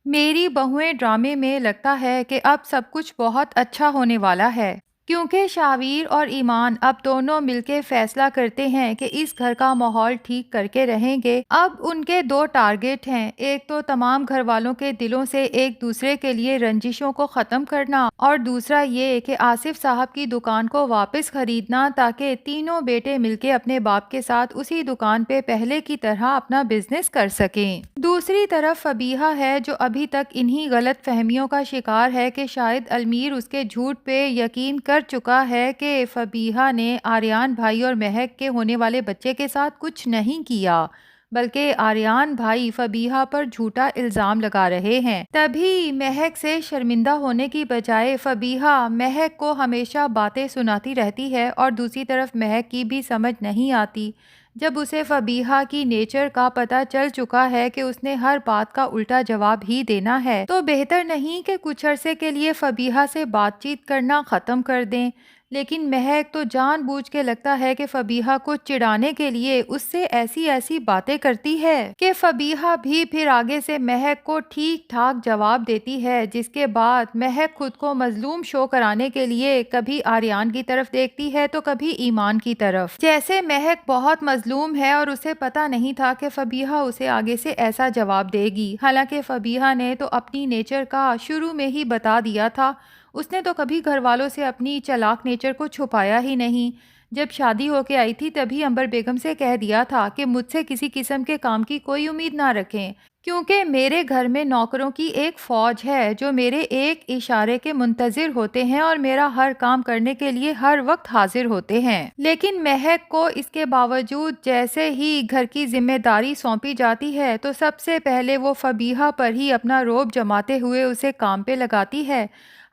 میری بہویں ڈرامے میں لگتا ہے کہ اب سب کچھ بہت اچھا ہونے والا ہے کیونکہ شاویر اور ایمان اب دونوں مل کے فیصلہ کرتے ہیں کہ اس گھر کا ماحول ٹھیک کر کے رہیں گے۔ اب ان کے دو ٹارگٹ ہیں، ایک تو تمام گھر والوں کے دلوں سے ایک دوسرے کے لیے رنجشوں کو ختم کرنا اور دوسرا یہ کہ آصف صاحب کی دکان کو واپس خریدنا تاکہ تینوں بیٹے مل کے اپنے باپ کے ساتھ اسی دکان پہ پہلے کی طرح اپنا بزنس کر سکیں۔ دوسری طرف فبیہہ ہے جو ابھی تک انہی غلط فہمیوں کا شکار ہے کہ شاید المیر اس کے جھوٹ پہ یقین کر چکا ہے کہ فبیہہ نے آریان بھائی اور مہک کے ہونے والے بچے کے ساتھ کچھ نہیں کیا، بلکہ آریان بھائی فبیہہ پر جھوٹا الزام لگا رہے ہیں۔ تبھی مہک سے شرمندہ ہونے کی بجائے فبیہہ مہک کو ہمیشہ باتیں سناتی رہتی ہے اور دوسری طرف مہک کی بھی سمجھ نہیں آتی جب اسے فبیہہ کی نیچر کا پتہ چل چکا ہے کہ اس نے ہر بات کا الٹا جواب ہی دینا ہے، تو بہتر نہیں کہ کچھ عرصے کے لیے فبیہہ سے بات چیت کرنا ختم کر دیں۔ لیکن مہک تو جان بوجھ کے لگتا ہے کہ فبیہہ کو چڑھانے کے لیے اس سے ایسی باتیں کرتی ہے کہ فبیہہ بھی پھر آگے سے مہک کو ٹھیک ٹھاک جواب دیتی ہے، جس کے بعد مہک خود کو مظلوم شو کرانے کے لیے کبھی آریان کی طرف دیکھتی ہے تو کبھی ایمان کی طرف، جیسے مہک بہت مظلوم ہے اور اسے پتہ نہیں تھا کہ فبیہہ اسے آگے سے ایسا جواب دے گی۔ حالانکہ فبیہہ نے تو اپنی نیچر کا شروع میں ہی بتا دیا تھا، اس نے تو کبھی گھر والوں سے اپنی چالاک نیچر کو چھپایا ہی نہیں۔ جب شادی ہو کے آئی تھی تبھی عنبر بیگم سے کہہ دیا تھا کہ مجھ سے کسی قسم کے کام کی کوئی امید نہ رکھیں، کیونکہ میرے گھر میں نوکروں کی ایک فوج ہے جو میرے ایک اشارے کے منتظر ہوتے ہیں اور میرا ہر کام کرنے کے لیے ہر وقت حاضر ہوتے ہیں۔ لیکن مہک کو اس کے باوجود جیسے ہی گھر کی ذمہ داری سونپی جاتی ہے تو سب سے پہلے وہ فبیہہ پر ہی اپنا رعب جماتے ہوئے اسے کام پہ لگاتی ہے،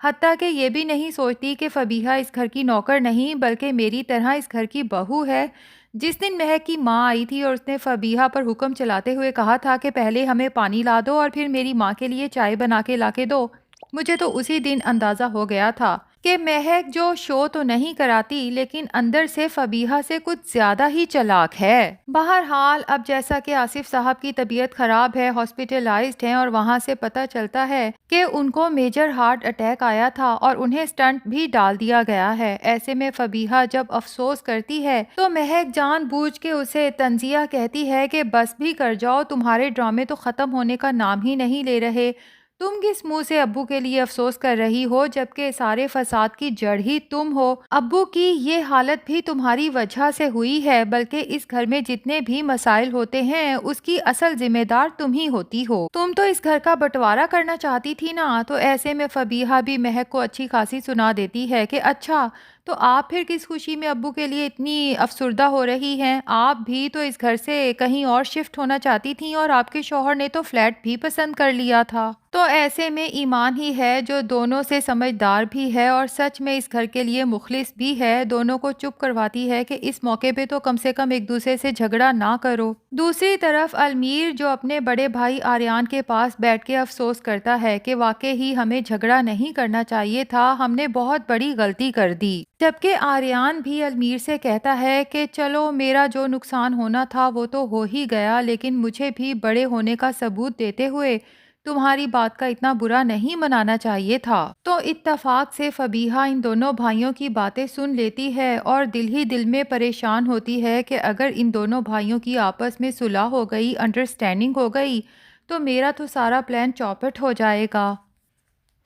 حتیٰ کہ یہ بھی نہیں سوچتی کہ فبیہہ اس گھر کی نوکر نہیں بلکہ میری طرح اس گھر کی بہو ہے۔ جس دن مہک کی ماں آئی تھی اور اس نے فبیہہ پر حکم چلاتے ہوئے کہا تھا کہ پہلے ہمیں پانی لا دو اور پھر میری ماں کے لیے چائے بنا کے لا کے دو، مجھے تو اسی دن اندازہ ہو گیا تھا کہ مہک جو شو تو نہیں کراتی لیکن اندر سے فبیہہ سے کچھ زیادہ ہی چالاک ہے۔ بہرحال اب جیسا کہ آصف صاحب کی طبیعت خراب ہے، ہاسپٹلائزڈ ہیں اور وہاں سے پتہ چلتا ہے کہ ان کو میجر ہارٹ اٹیک آیا تھا اور انہیں سٹنٹ بھی ڈال دیا گیا ہے، ایسے میں فبیہہ جب افسوس کرتی ہے تو مہک جان بوجھ کے اسے تنزیہ کہتی ہے کہ بس بھی کر جاؤ، تمہارے ڈرامے تو ختم ہونے کا نام ہی نہیں لے رہے، تم کس منہ سے ابو کے لیے افسوس کر رہی ہو جبکہ سارے فساد کی جڑ ہی تم ہو، ابو کی یہ حالت بھی تمہاری وجہ سے ہوئی ہے، بلکہ اس گھر میں جتنے بھی مسائل ہوتے ہیں اس کی اصل ذمہ دار تم ہی ہوتی ہو، تم تو اس گھر کا بٹوارا کرنا چاہتی تھی نا۔ تو ایسے میں فبیہہ بھی مہک کو اچھی خاصی سنا دیتی ہے کہ اچھا تو آپ پھر کس خوشی میں ابو کے لیے اتنی افسردہ ہو رہی ہیں، آپ بھی تو اس گھر سے کہیں اور شفٹ ہونا چاہتی تھیں اور آپ کے شوہر نے تو فلیٹ بھی پسند کر لیا تھا۔ تو ایسے میں ایمان ہی ہے جو دونوں سے سمجھدار بھی ہے اور سچ میں اس گھر کے لیے مخلص بھی ہے، دونوں کو چپ کرواتی ہے کہ اس موقع پہ تو کم سے کم ایک دوسرے سے جھگڑا نہ کرو۔ دوسری طرف المیر جو اپنے بڑے بھائی آریان کے پاس بیٹھ کے افسوس کرتا ہے کہ واقعی ہی ہمیں جھگڑا نہیں کرنا چاہیے تھا، ہم نے بہت بڑی غلطی کر دی، جبکہ آریان بھی المیر سے کہتا ہے کہ چلو میرا جو نقصان ہونا تھا وہ تو ہو ہی گیا، لیکن مجھے بھی بڑے ہونے کا ثبوت دیتے ہوئے تمہاری بات کا اتنا برا نہیں منانا چاہیے تھا۔ تو اتفاق سے فبیہہ ان دونوں بھائیوں کی باتیں سن لیتی ہے اور دل ہی دل میں پریشان ہوتی ہے کہ اگر ان دونوں بھائیوں کی آپس میں صلح ہو گئی، انڈرسٹینڈنگ ہو گئی تو میرا تو سارا پلان چوپٹ ہو جائے گا۔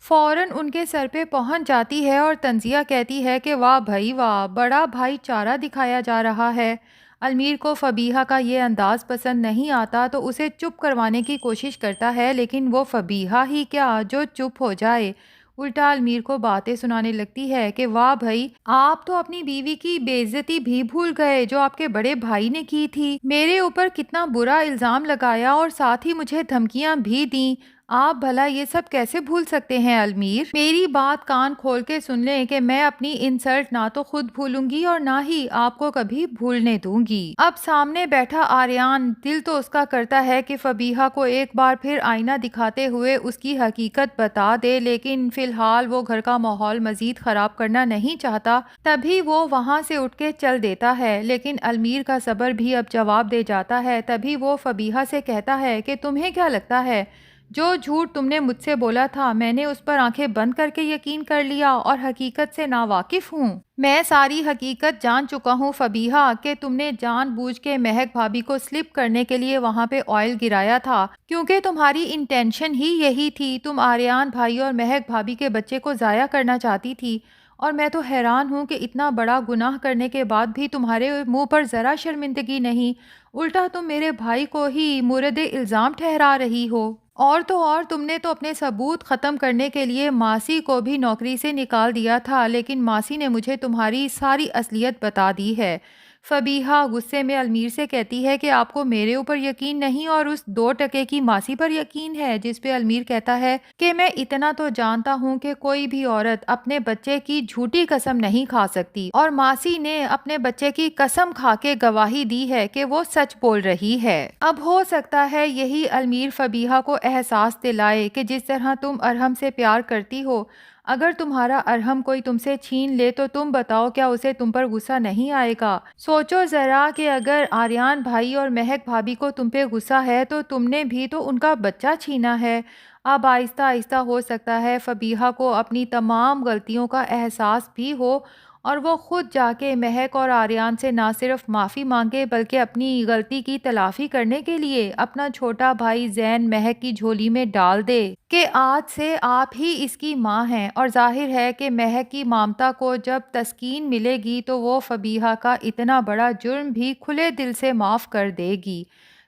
فوراً ان کے سر پہ پہنچ جاتی ہے اور تنزیہ کہتی ہے کہ واہ بھائی واہ، بڑا بھائی چارہ دکھایا جا رہا ہے۔ المیر کو فبیہہ کا یہ انداز پسند نہیں آتا تو اسے چپ کروانے کی کوشش کرتا ہے، لیکن وہ فبیہہ ہی کیا جو چپ ہو جائے، الٹا المیر کو باتیں سنانے لگتی ہے کہ واہ بھائی، آپ تو اپنی بیوی کی بے عزتی بھی بھول گئے جو آپ کے بڑے بھائی نے کی تھی، میرے اوپر کتنا برا الزام لگایا اور ساتھ ہی مجھے دھمکیاں بھی دیں، آپ بھلا یہ سب کیسے بھول سکتے ہیں المیر؟ میری بات کان کھول کے سن لیں کہ میں اپنی انسلٹ نہ تو خود بھولوں گی اور نہ ہی آپ کو کبھی بھولنے دوں گی۔ اب سامنے بیٹھا آریان دل تو اس کا کرتا ہے کہ فبیہہ کو ایک بار پھر آئینہ دکھاتے ہوئے اس کی حقیقت بتا دے، لیکن فی الحال وہ گھر کا ماحول مزید خراب کرنا نہیں چاہتا، تبھی وہ وہاں سے اٹھ کے چل دیتا ہے، لیکن المیر کا صبر بھی اب جواب دے جاتا ہے۔ تبھی وہ فبیہہ سے کہتا ہے کہ تمہیں کیا لگتا ہے جو جھوٹ تم نے مجھ سے بولا تھا میں نے اس پر آنکھیں بند کر کے یقین کر لیا اور حقیقت سے ناواقف ہوں۔ میں ساری حقیقت جان چکا ہوں فبیہا کہ تم نے جان بوجھ کے مہک بھابھی کو سلپ کرنے کے لیے وہاں پہ آئل گرایا تھا، کیونکہ تمہاری انٹینشن ہی یہی تھی۔ تم آریان بھائی اور مہک بھابھی کے بچے کو ضائع کرنا چاہتی تھی، اور میں تو حیران ہوں کہ اتنا بڑا گناہ کرنے کے بعد بھی تمہارے منہ پر ذرا شرمندگی نہیں، الٹا تم میرے بھائی کو ہی مورد الزام ٹھہرا رہی ہو۔ اور تو اور تم نے تو اپنے ثبوت ختم کرنے کے لیے ماسی کو بھی نوکری سے نکال دیا تھا، لیکن ماسی نے مجھے تمہاری ساری اصلیت بتا دی ہے۔ فبیہا غصے میں المیر سے کہتی ہے کہ آپ کو میرے اوپر یقین نہیں اور اس 2 کی ماسی پر یقین ہے، جس پہ المیر کہتا ہے کہ میں اتنا تو جانتا ہوں کہ کوئی بھی عورت اپنے بچے کی جھوٹی قسم نہیں کھا سکتی، اور ماسی نے اپنے بچے کی قسم کھا کے گواہی دی ہے کہ وہ سچ بول رہی ہے۔ اب ہو سکتا ہے یہی المیر فبیہا کو احساس دلائے کہ جس طرح تم ارحم سے پیار کرتی ہو، اگر تمہارا ارحم کوئی تم سے چھین لے تو تم بتاؤ کیا اسے تم پر غصہ نہیں آئے گا؟ سوچو ذرا کہ اگر آریان بھائی اور مہک بھابھی کو تم پہ غصہ ہے تو تم نے بھی تو ان کا بچہ چھینا ہے۔ اب آہستہ آہستہ ہو سکتا ہے فبیہا کو اپنی تمام غلطیوں کا احساس بھی ہو، اور وہ خود جا کے مہک اور آریان سے نہ صرف معافی مانگے بلکہ اپنی غلطی کی تلافی کرنے کے لیے اپنا چھوٹا بھائی زین مہک کی جھولی میں ڈال دے کہ آج سے آپ ہی اس کی ماں ہیں، اور ظاہر ہے کہ مہک کی مامتا کو جب تسکین ملے گی تو وہ فبیہا کا اتنا بڑا جرم بھی کھلے دل سے معاف کر دے گی۔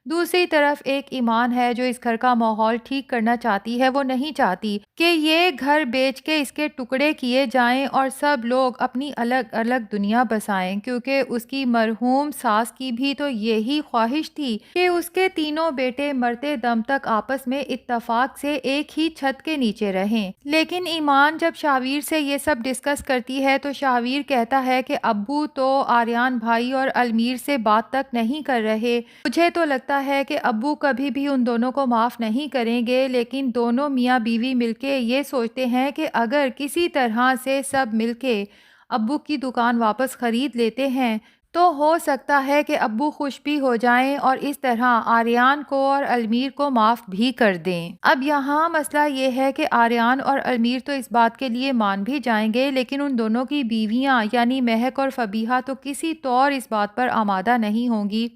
دوسری طرف ایک ایمان ہے جو اس گھر کا ماحول ٹھیک کرنا چاہتی ہے۔ وہ نہیں چاہتی کہ یہ گھر بیچ کے اس کے ٹکڑے کیے جائیں اور سب لوگ اپنی الگ الگ دنیا بسائیں، کیونکہ اس کی مرحوم ساس کی بھی تو یہی خواہش تھی کہ اس کے تینوں بیٹے مرتے دم تک آپس میں اتفاق سے ایک ہی چھت کے نیچے رہیں۔ لیکن ایمان جب شاویر سے یہ سب ڈسکس کرتی ہے تو شاویر کہتا ہے کہ ابو تو آریان بھائی اور المیر سے بات تک نہیں کر رہے۔ مجھے تو لگتا ہے کہ ابو کبھی بھی ان دونوں کو معاف نہیں کریں گے، لیکن دونوں میاں بیوی مل کے یہ سوچتے ہیں کہ اگر کسی طرح سے سب مل کے ابو کی دکان واپس خرید لیتے ہیں تو ہو سکتا ہے کہ ابو خوش بھی ہو جائیں اور اس طرح آریان کو اور المیر کو معاف بھی کر دیں۔ اب یہاں مسئلہ یہ ہے کہ آریان اور المیر تو اس بات کے لیے مان بھی جائیں گے، لیکن ان دونوں کی بیویاں یعنی مہک اور فبیہا تو کسی طور اس بات پر آمادہ نہیں ہوں گی۔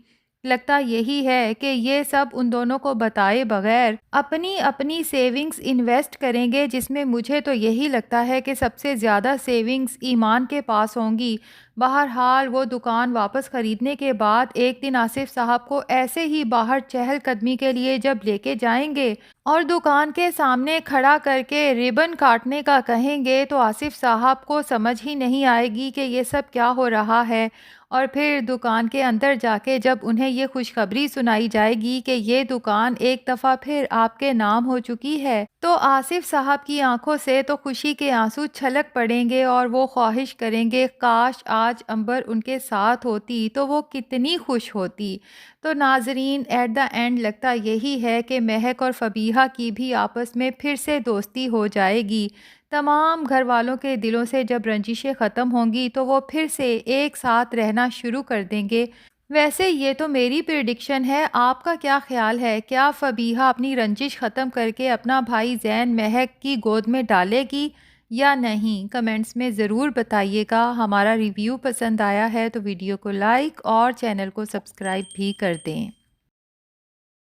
لگتا یہی ہے کہ یہ سب ان دونوں کو بتائے بغیر اپنی اپنی سیونگز انویسٹ کریں گے، جس میں مجھے تو یہی لگتا ہے کہ سب سے زیادہ سیونگز ایمان کے پاس ہوں گی۔ بہرحال وہ دکان واپس خریدنے کے بعد ایک دن آصف صاحب کو ایسے ہی باہر چہل قدمی کے لیے جب لے کے جائیں گے اور دکان کے سامنے کھڑا کر کے ربن کاٹنے کا کہیں گے تو آصف صاحب کو سمجھ ہی نہیں آئے گی کہ یہ سب کیا ہو رہا ہے، اور پھر دکان کے اندر جا کے جب انہیں یہ خوشخبری سنائی جائے گی کہ یہ دکان ایک دفعہ پھر آپ کے نام ہو چکی ہے تو آصف صاحب کی آنکھوں سے تو خوشی کے آنسو چھلک پڑیں گے اور وہ خواہش کریں گے کاش آج امبر ان کے ساتھ ہوتی تو وہ کتنی خوش ہوتی۔ تو ناظرین ایٹ دا اینڈ لگتا یہی ہے کہ مہک اور فبیہا کی بھی آپس میں پھر سے دوستی ہو جائے گی۔ تمام گھر والوں کے دلوں سے جب رنجشیں ختم ہوں گی تو وہ پھر سے ایک ساتھ رہنا شروع کر دیں گے۔ ویسے یہ تو میری پریڈکشن ہے، آپ کا کیا خیال ہے؟ کیا فبیہا اپنی رنجش ختم کر کے اپنا بھائی زین مہک کی گود میں ڈالے گی یا نہیں؟ کمنٹس میں ضرور بتائیے گا۔ ہمارا ریویو پسند آیا ہے تو ویڈیو کو لائک اور چینل کو سبسکرائب بھی کر دیں۔